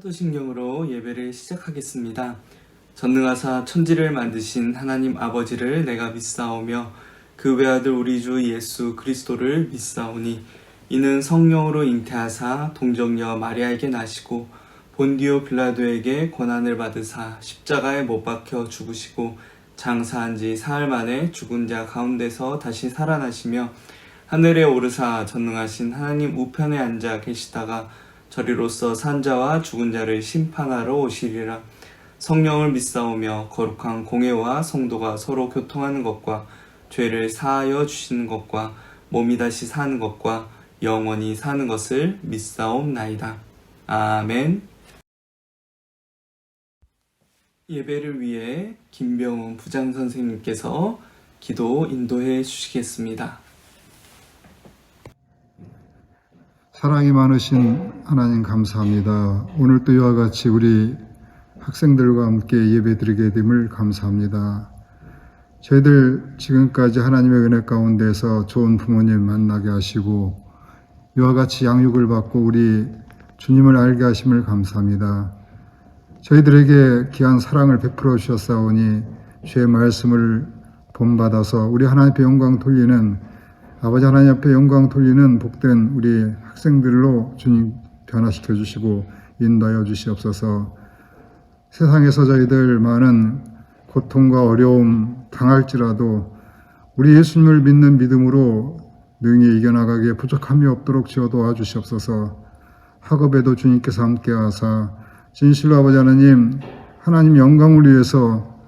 사도신경으로 예배를 시작하겠습니다. 전능하사 천지를 만드신 하나님 아버지를 내가 믿사오며 그 외아들 우리 주 예수 그리스도를 믿사오니 이는 성령으로 잉태하사 동정녀 마리아에게 나시고 본디오 빌라도에게 고난을 받으사 십자가에 못 박혀 죽으시고 장사한 지 사흘 만에 죽은 자 가운데서 다시 살아나시며 하늘에 오르사 전능하신 하나님 우편에 앉아 계시다가 저리로서 산 자와 죽은 자를 심판하러 오시리라. 성령을 믿사오며 거룩한 공회와 성도가 서로 교통하는 것과 죄를 사하여 주시는 것과 몸이 다시 사는 것과 영원히 사는 것을 믿사옵나이다. 아멘. 예배를 위해 김병훈 부장선생님께서 기도 인도해 주시겠습니다. 사랑이 많으신 하나님 감사합니다. 오늘도 이와 같이 우리 학생들과 함께 예배드리게 됨을 감사합니다. 저희들 지금까지 하나님의 은혜 가운데서 좋은 부모님 만나게 하시고 이와 같이 양육을 받고 우리 주님을 알게 하심을 감사합니다. 저희들에게 귀한 사랑을 베풀어 주셨사오니 주의 말씀을 본받아서 우리 하나님 앞에 영광 돌리는 아버지 하나님 앞에 영광 돌리는 복된 우리 학생들로 주님 변화시켜 주시고 인도하여 주시옵소서. 세상에서 저희들 많은 고통과 어려움 당할지라도 우리 예수님을 믿는 믿음으로 능히 이겨나가기에 부족함이 없도록 지어 도와주시옵소서. 학업에도 주님께서 함께하사 진실로 아버지 하나님 영광을 위해서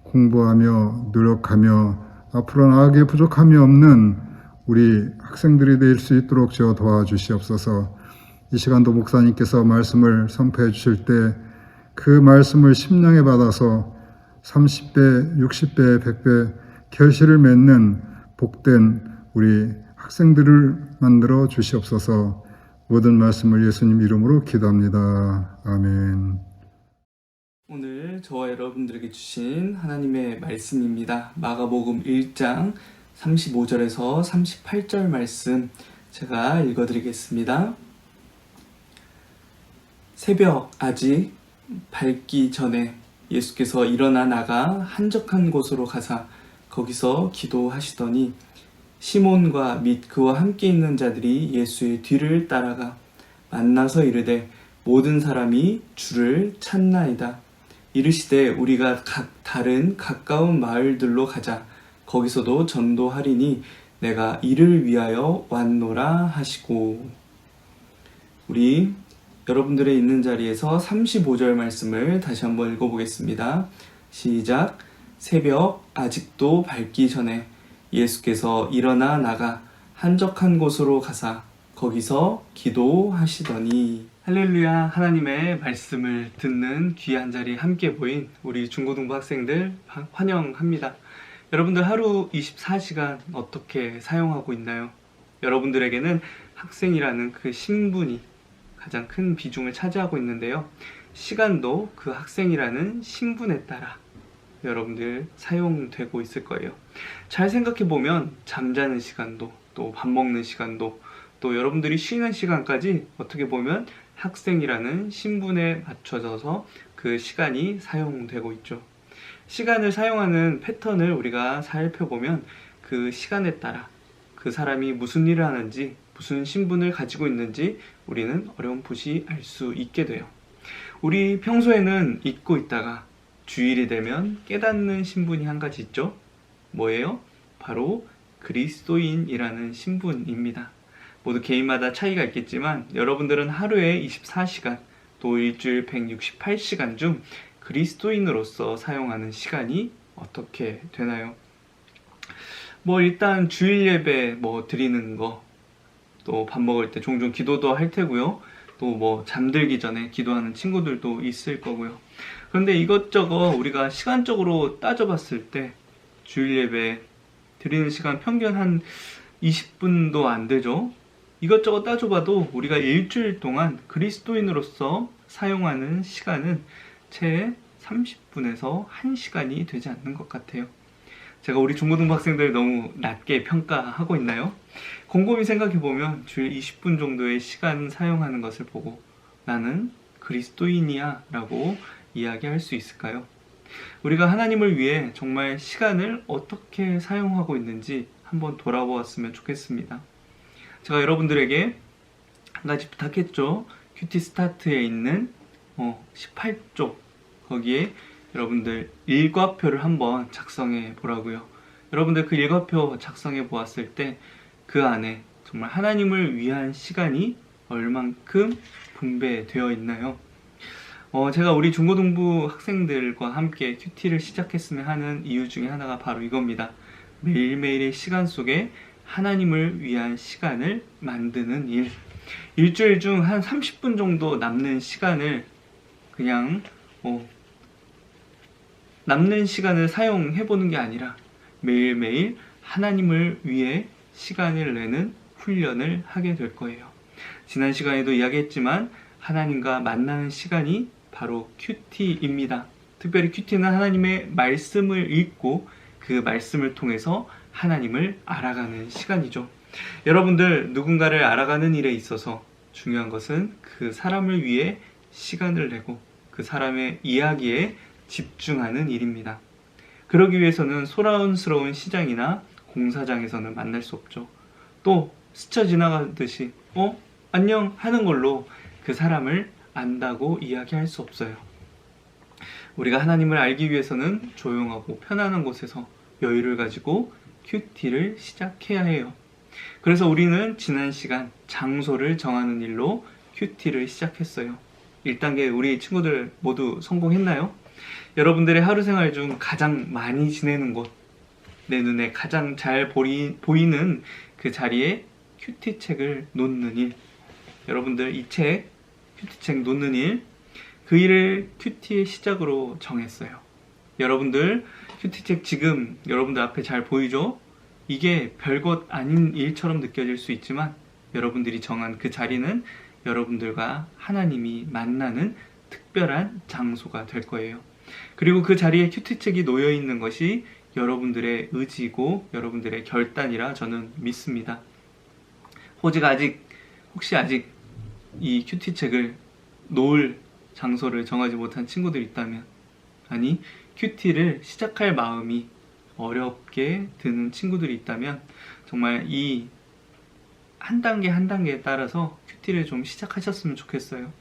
공부하며 노력하며 앞으로 나아가기에 부족함이 없는 우리 학생들이 될 수 있도록 지어 도와주시옵소서. 이 시간도 목사님께서 말씀을 선포해 주실 때 그 말씀을 심령에 받아서 30배, 60배, 100배 결실을 맺는 복된 우리 학생들을 만들어 주시옵소서. 모든 말씀을 예수님 이름으로 기도합니다. 아멘. 오늘 저와 여러분들에게 주신 하나님의 말씀입니다. 마가복음 1장 35절에서 38절 말씀 제가 읽어드리겠습니다. 새벽 아직 밝기 전에 예수께서 일어나 나가 한적한 곳으로 가사 거기서 기도하시더니 시몬과 및 그와 함께 있는 자들이 예수의 뒤를 따라가 만나서 이르되 모든 사람이 주를 찾나이다. 이르시되 우리가 각 다른 가까운 마을들로 가자. 거기서도 전도하리니 내가 이를 위하여 왔노라 하시고. 우리 여러분들의 있는 자리에서 35절 말씀을 다시 한번 읽어보겠습니다. 시작. 새벽 아직도 밝기 전에 예수께서 일어나 나가 한적한 곳으로 가사 거기서 기도하시더니. 할렐루야. 하나님의 말씀을 듣는 귀한 자리 함께 모인 우리 중고등부 학생들 환영합니다. 여러분들 하루 24시간 어떻게 사용하고 있나요? 여러분들에게는 학생이라는 그 신분이 가장 큰 비중을 차지하고 있는데요. 시간도 그 학생이라는 신분에 따라 여러분들 사용되고 있을 거예요. 잘 생각해보면 잠자는 시간도 또 밥 먹는 시간도 또 여러분들이 쉬는 시간까지 어떻게 보면 학생이라는 신분에 맞춰져서 그 시간이 사용되고 있죠. 시간을 사용하는 패턴을 우리가 살펴보면 그 시간에 따라 그 사람이 무슨 일을 하는지 무슨 신분을 가지고 있는지 우리는 어렴풋이 알 수 있게 돼요. 우리 평소에는 잊고 있다가 주일이 되면 깨닫는 신분이 한 가지 있죠. 뭐예요? 바로 그리스도인이라는 신분입니다. 모두 개인마다 차이가 있겠지만 여러분들은 하루에 24시간 또 일주일 168시간 중 그리스도인으로서 사용하는 시간이 어떻게 되나요? 일단 주일 예배 드리는 거, 또 밥 먹을 때 종종 기도도 할 테고요. 또 잠들기 전에 기도하는 친구들도 있을 거고요. 그런데 이것저것 우리가 시간적으로 따져봤을 때 주일 예배 드리는 시간 평균 한 20분도 안 되죠. 이것저것 따져봐도 우리가 일주일 동안 그리스도인으로서 사용하는 시간은 채 30분에서 1시간이 되지 않는 것 같아요. 제가 우리 중고등부 학생들 너무 낮게 평가하고 있나요? 곰곰이 생각해보면 주일 20분 정도의 시간 사용하는 것을 보고 나는 그리스도인이야 라고 이야기할 수 있을까요? 우리가 하나님을 위해 정말 시간을 어떻게 사용하고 있는지 한번 돌아보았으면 좋겠습니다. 제가 여러분들에게 한 가지 부탁했죠. 큐티 스타트에 있는 18쪽 거기에 여러분들 일과표를 한번 작성해 보라고요. 여러분들 그 일과표 작성해 보았을 때 그 안에 정말 하나님을 위한 시간이 얼만큼 분배되어 있나요? 제가 우리 중고등부 학생들과 함께 큐티를 시작했으면 하는 이유 중에 하나가 바로 이겁니다. 매일매일의 시간 속에 하나님을 위한 시간을 만드는 일. 일주일 중 한 30분 정도 남는 시간을 그냥 남는 시간을 사용해보는 게 아니라 매일매일 하나님을 위해 시간을 내는 훈련을 하게 될 거예요. 지난 시간에도 이야기했지만 하나님과 만나는 시간이 바로 큐티입니다. 특별히 큐티는 하나님의 말씀을 읽고 그 말씀을 통해서 하나님을 알아가는 시간이죠. 여러분들 누군가를 알아가는 일에 있어서 중요한 것은 그 사람을 위해 시간을 내고 그 사람의 이야기에 집중하는 일입니다. 그러기 위해서는 소란스러운 시장이나 공사장에서는 만날 수 없죠. 또 스쳐 지나가듯이 안녕 하는 걸로 그 사람을 안다고 이야기할 수 없어요. 우리가 하나님을 알기 위해서는 조용하고 편안한 곳에서 여유를 가지고 큐티를 시작해야 해요. 그래서 우리는 지난 시간 장소를 정하는 일로 큐티를 시작했어요. 1단계 우리 친구들 모두 성공했나요? 여러분들의 하루 생활 중 가장 많이 지내는 곳, 내 눈에 가장 잘 보이는 그 자리에 큐티책을 놓는 일. 여러분들 이 책, 큐티책 놓는 일, 그 일을 큐티의 시작으로 정했어요. 여러분들 큐티책 지금 여러분들 앞에 잘 보이죠? 이게 별것 아닌 일처럼 느껴질 수 있지만 여러분들이 정한 그 자리는 여러분들과 하나님이 만나는 특별한 장소가 될 거예요. 그리고 그 자리에 큐티책이 놓여 있는 것이 여러분들의 의지고 여러분들의 결단이라 저는 믿습니다. 혹시 아직 이 큐티책을 놓을 장소를 정하지 못한 친구들이 있다면, 아니 큐티를 시작할 마음이 어렵게 드는 친구들이 있다면 정말 이 한 단계 한 단계에 따라서 큐티를 좀 시작하셨으면 좋겠어요.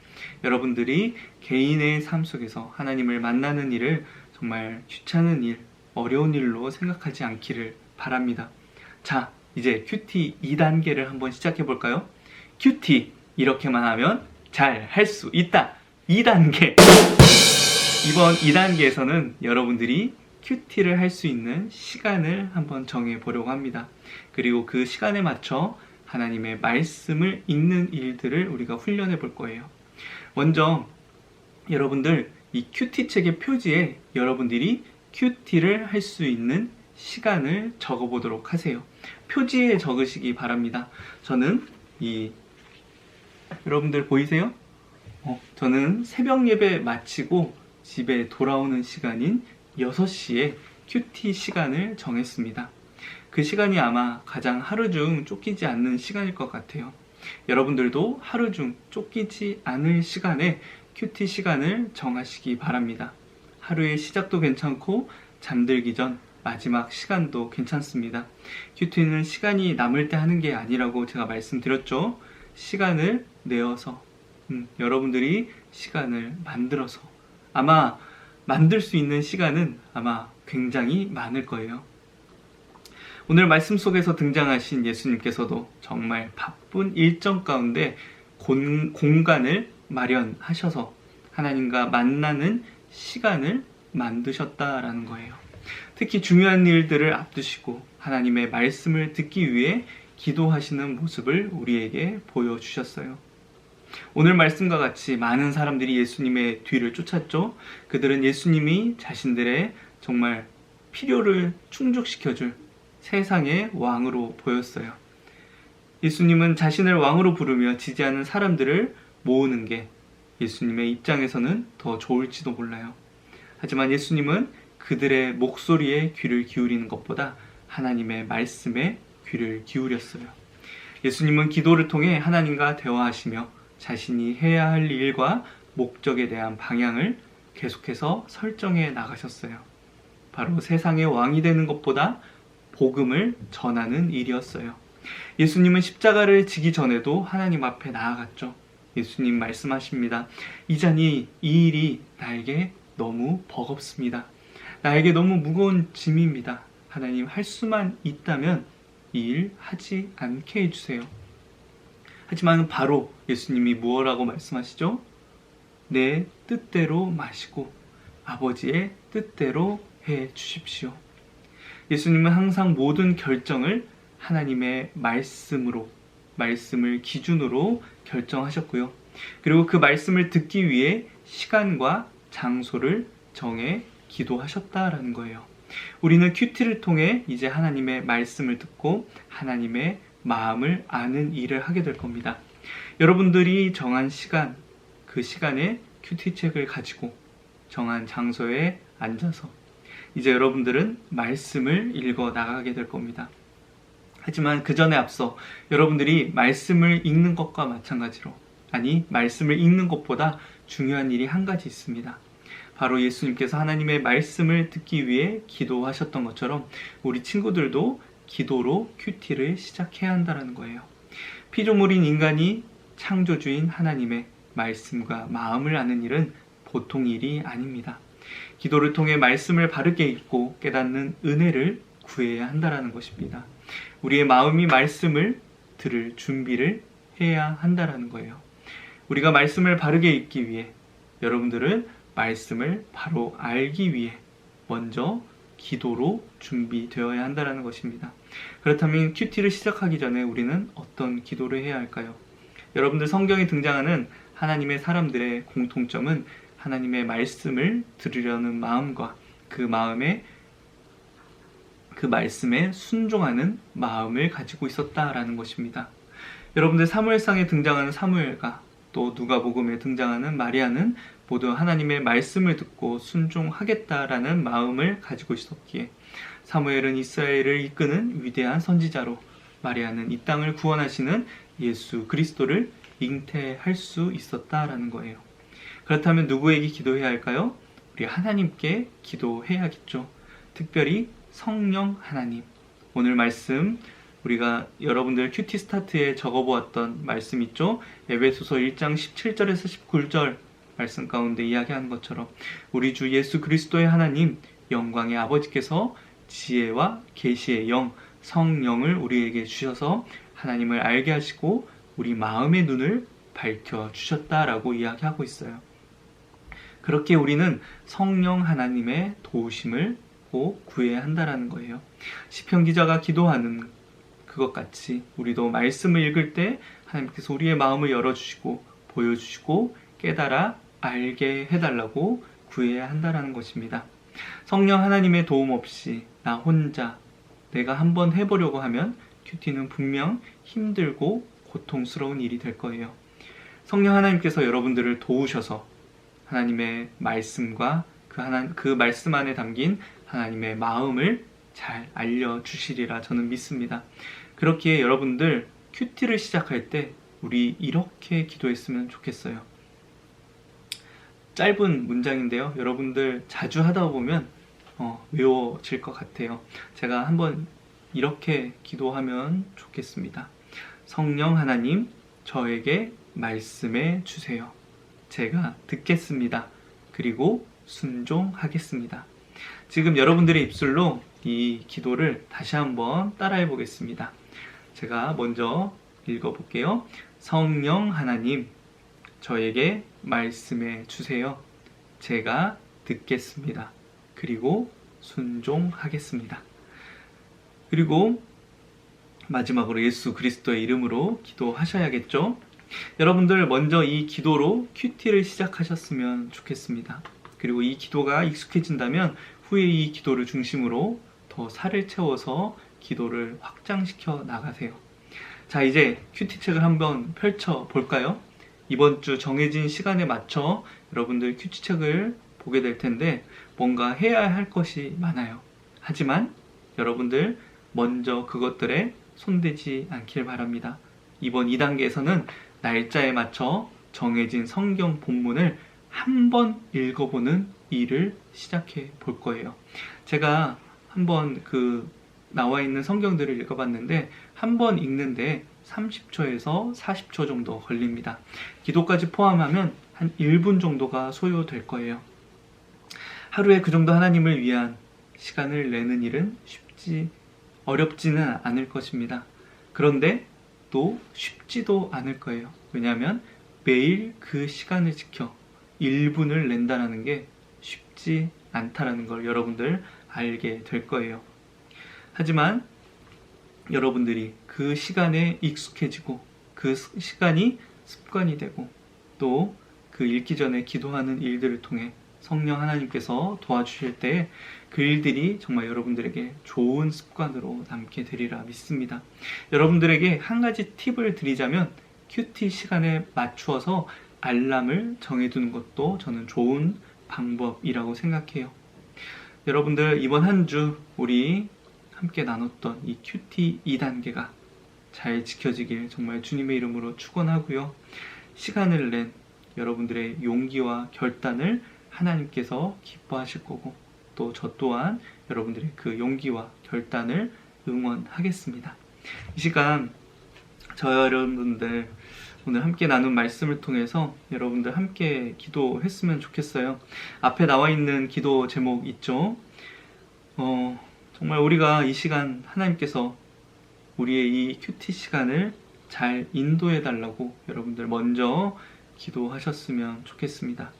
여러분들이 개인의 삶 속에서 하나님을 만나는 일을 정말 귀찮은 일, 어려운 일로 생각하지 않기를 바랍니다. 자, 이제 큐티 2단계를 한번 시작해 볼까요? 큐티 이렇게만 하면 잘 할 수 있다. 2단계. 이번 2단계에서는 여러분들이 큐티를 할 수 있는 시간을 한번 정해 보려고 합니다. 그리고 그 시간에 맞춰 하나님의 말씀을 읽는 일들을 우리가 훈련해 볼 거예요. 먼저 여러분들 이 큐티 책의 표지에 여러분들이 큐티를 할 수 있는 시간을 적어 보도록 하세요. 표지에 적으시기 바랍니다. 저는 여러분들 보이세요? 저는 새벽 예배 마치고 집에 돌아오는 시간인 6시에 큐티 시간을 정했습니다. 그 시간이 아마 가장 하루 중 쫓기지 않는 시간일 것 같아요. 여러분들도 하루 중 쫓기지 않을 시간에 큐티 시간을 정하시기 바랍니다. 하루의 시작도 괜찮고 잠들기 전 마지막 시간도 괜찮습니다. 큐티는 시간이 남을 때 하는 게 아니라고 제가 말씀드렸죠. 시간을 내어서 여러분들이 시간을 만들어서 아마 만들 수 있는 시간은 아마 굉장히 많을 거예요. 오늘 말씀 속에서 등장하신 예수님께서도 정말 바쁜 일정 가운데 공간을 마련하셔서 하나님과 만나는 시간을 만드셨다라는 거예요. 특히 중요한 일들을 앞두시고 하나님의 말씀을 듣기 위해 기도하시는 모습을 우리에게 보여주셨어요. 오늘 말씀과 같이 많은 사람들이 예수님의 뒤를 쫓았죠. 그들은 예수님이 자신들의 정말 필요를 충족시켜줄 세상의 왕으로 보였어요. 예수님은 자신을 왕으로 부르며 지지하는 사람들을 모으는 게 예수님의 입장에서는 더 좋을지도 몰라요. 하지만 예수님은 그들의 목소리에 귀를 기울이는 것보다 하나님의 말씀에 귀를 기울였어요. 예수님은 기도를 통해 하나님과 대화하시며 자신이 해야 할 일과 목적에 대한 방향을 계속해서 설정해 나가셨어요. 바로 세상의 왕이 되는 것보다 복음을 전하는 일이었어요. 예수님은 십자가를 지기 전에도 하나님 앞에 나아갔죠. 예수님 말씀하십니다. 이자니 이 일이 나에게 너무 버겁습니다. 나에게 너무 무거운 짐입니다. 하나님, 할 수만 있다면 이 일 하지 않게 해주세요. 하지만 바로 예수님이 무엇라고 말씀하시죠? 내 뜻대로 마시고 아버지의 뜻대로 해 주십시오. 예수님은 항상 모든 결정을 하나님의 말씀을 기준으로 결정하셨고요. 그리고 그 말씀을 듣기 위해 시간과 장소를 정해 기도하셨다라는 거예요. 우리는 큐티를 통해 이제 하나님의 말씀을 듣고 하나님의 마음을 아는 일을 하게 될 겁니다. 여러분들이 정한 시간, 그 시간에 큐티 책을 가지고 정한 장소에 앉아서 이제 여러분들은 말씀을 읽어 나가게 될 겁니다. 하지만 그 전에 앞서 여러분들이 말씀을 읽는 것과 마찬가지로, 아니 말씀을 읽는 것보다 중요한 일이 한 가지 있습니다. 바로 예수님께서 하나님의 말씀을 듣기 위해 기도하셨던 것처럼 우리 친구들도 기도로 큐티를 시작해야 한다는 거예요. 피조물인 인간이 창조주인 하나님의 말씀과 마음을 아는 일은 보통 일이 아닙니다. 기도를 통해 말씀을 바르게 읽고 깨닫는 은혜를 구해야 한다는 것입니다. 우리의 마음이 말씀을 들을 준비를 해야 한다는 거예요. 우리가 말씀을 바르게 읽기 위해, 여러분들은 말씀을 바로 알기 위해 먼저 기도로 준비되어야 한다는 것입니다. 그렇다면 큐티를 시작하기 전에 우리는 어떤 기도를 해야 할까요? 여러분들, 성경에 등장하는 하나님의 사람들의 공통점은 하나님의 말씀을 들으려는 마음과 그 말씀에 순종하는 마음을 가지고 있었다라는 것입니다. 여러분들, 사무엘상에 등장하는 사무엘과 또 누가복음에 등장하는 마리아는 모두 하나님의 말씀을 듣고 순종하겠다라는 마음을 가지고 있었기에 사무엘은 이스라엘을 이끄는 위대한 선지자로, 마리아는 이 땅을 구원하시는 예수 그리스도를 잉태할 수 있었다라는 거예요. 그렇다면 누구에게 기도해야 할까요? 우리 하나님께 기도해야겠죠. 특별히 성령 하나님. 오늘 말씀, 우리가 여러분들 큐티 스타트에 적어보았던 말씀 있죠? 에베소서 1장 17절에서 19절 말씀 가운데 이야기하는 것처럼 우리 주 예수 그리스도의 하나님, 영광의 아버지께서 지혜와 계시의 영, 성령을 우리에게 주셔서 하나님을 알게 하시고 우리 마음의 눈을 밝혀 주셨다라고 이야기하고 있어요. 그렇게 우리는 성령 하나님의 도우심을 꼭 구해야 한다라는 거예요. 시편 기자가 기도하는 그것 같이 우리도 말씀을 읽을 때 하나님께서 우리의 마음을 열어주시고 보여주시고 깨달아 알게 해달라고 구해야 한다라는 것입니다. 성령 하나님의 도움 없이 나 혼자 내가 한번 해보려고 하면 큐티는 분명 힘들고 고통스러운 일이 될 거예요. 성령 하나님께서 여러분들을 도우셔서 하나님의 말씀과 그 말씀 안에 담긴 하나님의 마음을 잘 알려주시리라 저는 믿습니다. 그렇기에 여러분들 큐티를 시작할 때 우리 이렇게 기도했으면 좋겠어요. 짧은 문장인데요. 여러분들 자주 하다 보면 외워질 것 같아요. 제가 한번 이렇게 기도하면 좋겠습니다. 성령 하나님, 저에게 말씀해 주세요. 제가 듣겠습니다. 그리고 순종하겠습니다. 지금 여러분들의 입술로 이 기도를 다시 한번 따라해 보겠습니다. 제가 먼저 읽어볼게요. 성령 하나님, 저에게 말씀해 주세요. 제가 듣겠습니다. 그리고 순종하겠습니다. 그리고 마지막으로 예수 그리스도의 이름으로 기도하셔야겠죠? 여러분들 먼저 이 기도로 큐티를 시작하셨으면 좋겠습니다. 그리고 이 기도가 익숙해진다면 후에 이 기도를 중심으로 더 살을 채워서 기도를 확장시켜 나가세요. 자, 이제 큐티 책을 한번 펼쳐 볼까요? 이번 주 정해진 시간에 맞춰 여러분들 큐티 책을 보게 될 텐데 뭔가 해야 할 것이 많아요. 하지만 여러분들 먼저 그것들에 손대지 않길 바랍니다. 이번 2단계에서는 날짜에 맞춰 정해진 성경 본문을 한번 읽어보는 일을 시작해 볼 거예요. 제가 한번 나와 있는 성경들을 읽어봤는데 한 번 읽는데 30초에서 40초 정도 걸립니다. 기도까지 포함하면 한 1분 정도가 소요될 거예요. 하루에 그 정도 하나님을 위한 시간을 내는 일은 어렵지는 않을 것입니다. 그런데 또 쉽지도 않을 거예요. 왜냐하면 매일 그 시간을 지켜 1분을 낸다는 게 쉽지 않다라는 걸 여러분들 알게 될 거예요. 하지만 여러분들이 그 시간에 익숙해지고 그 시간이 습관이 되고 또 그 읽기 전에 기도하는 일들을 통해 성령 하나님께서 도와주실 때 그 일들이 정말 여러분들에게 좋은 습관으로 남게 되리라 믿습니다. 여러분들에게 한 가지 팁을 드리자면 큐티 시간에 맞추어서 알람을 정해두는 것도 저는 좋은 방법이라고 생각해요. 여러분들 이번 한 주 우리 함께 나눴던 이 큐티 2단계가 잘 지켜지길 정말 주님의 이름으로 축원하고요. 시간을 낸 여러분들의 용기와 결단을 하나님께서 기뻐하실 거고 또 저 또한 여러분들의 그 용기와 결단을 응원하겠습니다. 이 시간 여러분들 오늘 함께 나눈 말씀을 통해서 여러분들 함께 기도했으면 좋겠어요. 앞에 나와 있는 기도 제목 있죠? 정말 우리가 이 시간 하나님께서 우리의 이 큐티 시간을 잘 인도해 달라고 여러분들 먼저 기도하셨으면 좋겠습니다.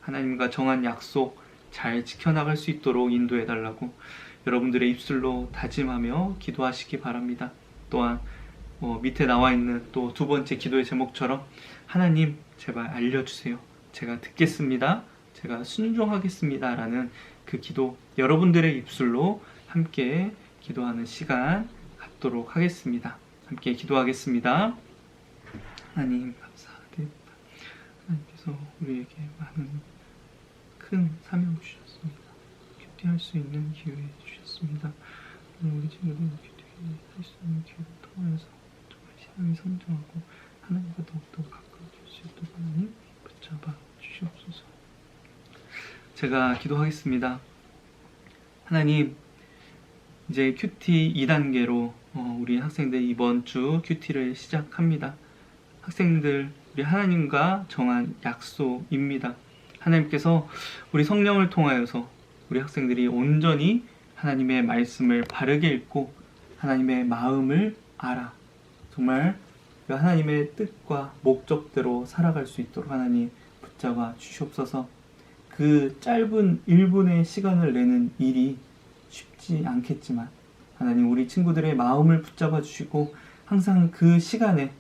하나님과 정한 약속 잘 지켜나갈 수 있도록 인도해 달라고 여러분들의 입술로 다짐하며 기도하시기 바랍니다. 또한 밑에 나와 있는 또 두 번째 기도의 제목처럼 하나님 제발 알려주세요. 제가 듣겠습니다. 제가 순종하겠습니다. 라는 그 기도 여러분들의 입술로 함께 기도하는 시간 갖도록 하겠습니다. 함께 기도하겠습니다. 하나님 감사드립니다. 하나님께서 우리에게 많은 큰 사명 주셨습니다. 큐티할 수 있는 기회 주셨습니다. 우리 친구들 큐티할 수 있는 기회를 통해서 정말 신앙이 성장하고 하나님과 더욱더 가까워질 수 있도록 하나님 붙잡아 주시옵소서. 제가 기도하겠습니다. 하나님 이제 큐티 2단계로 우리 학생들 이번 주 큐티를 시작합니다. 학생들 우리 하나님과 정한 약속입니다. 하나님께서 우리 성령을 통하여서 우리 학생들이 온전히 하나님의 말씀을 바르게 읽고 하나님의 마음을 알아 정말 하나님의 뜻과 목적대로 살아갈 수 있도록 하나님 붙잡아 주시옵소서. 그 짧은 1분의 시간을 내는 일이 쉽지 않겠지만 하나님 우리 친구들의 마음을 붙잡아 주시고 항상 그 시간에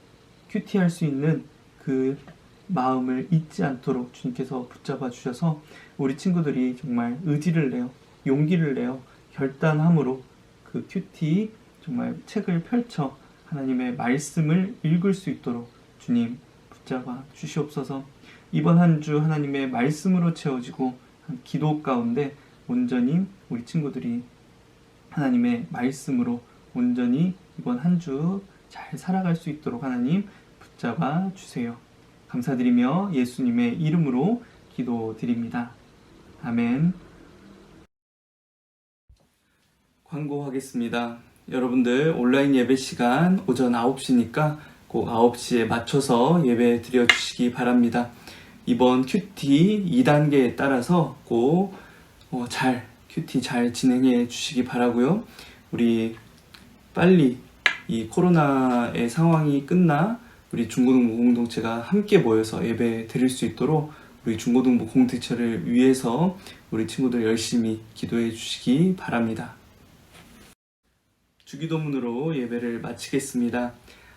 큐티할 수 있는 그 마음을 잊지 않도록 주님께서 붙잡아 주셔서 우리 친구들이 정말 의지를 내어 용기를 내어 결단함으로 그 큐티 정말 책을 펼쳐 하나님의 말씀을 읽을 수 있도록 주님 붙잡아 주시옵소서. 이번 한 주 하나님의 말씀으로 채워지고 기도 가운데 온전히 우리 친구들이 하나님의 말씀으로 온전히 이번 한 주 잘 살아갈 수 있도록 하나님 붙잡아 주세요. 감사드리며 예수님의 이름으로 기도드립니다. 아멘. 광고하겠습니다. 여러분들 온라인 예배 시간 오전 9시니까 꼭 9시에 맞춰서 예배 드려주시기 바랍니다. 이번 큐티 2단계에 따라서 꼭 큐티 잘 진행해 주시기 바라고요. 우리 빨리 이 코로나의 상황이 끝나 우리 중고등부 공동체가 함께 모여서 예배 드릴 수 있도록 우리 중고등부 공동체를 위해서 우리 친구들 열심히 기도해 주시기 바랍니다. 주기도문으로 예배를 마치겠습니다.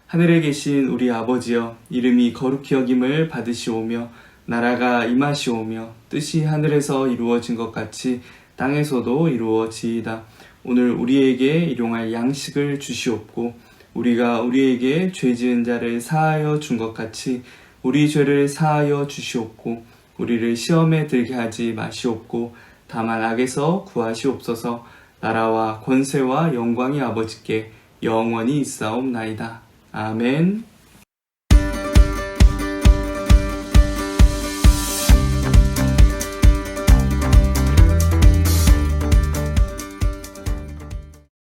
하늘에 계신 우리 아버지여, 이름이 거룩히 여김을 받으시오며 나라가 임하시오며 뜻이 하늘에서 이루어진 것 같이 땅에서도 이루어지이다. 오늘 우리에게 일용할 양식을 주시옵고 우리가 우리에게 죄 지은 자를 사하여 준 것 같이 우리 죄를 사하여 주시옵고 우리를 시험에 들게 하지 마시옵고 다만 악에서 구하시옵소서. 나라와 권세와 영광이 아버지께 영원히 있사옵나이다. 아멘.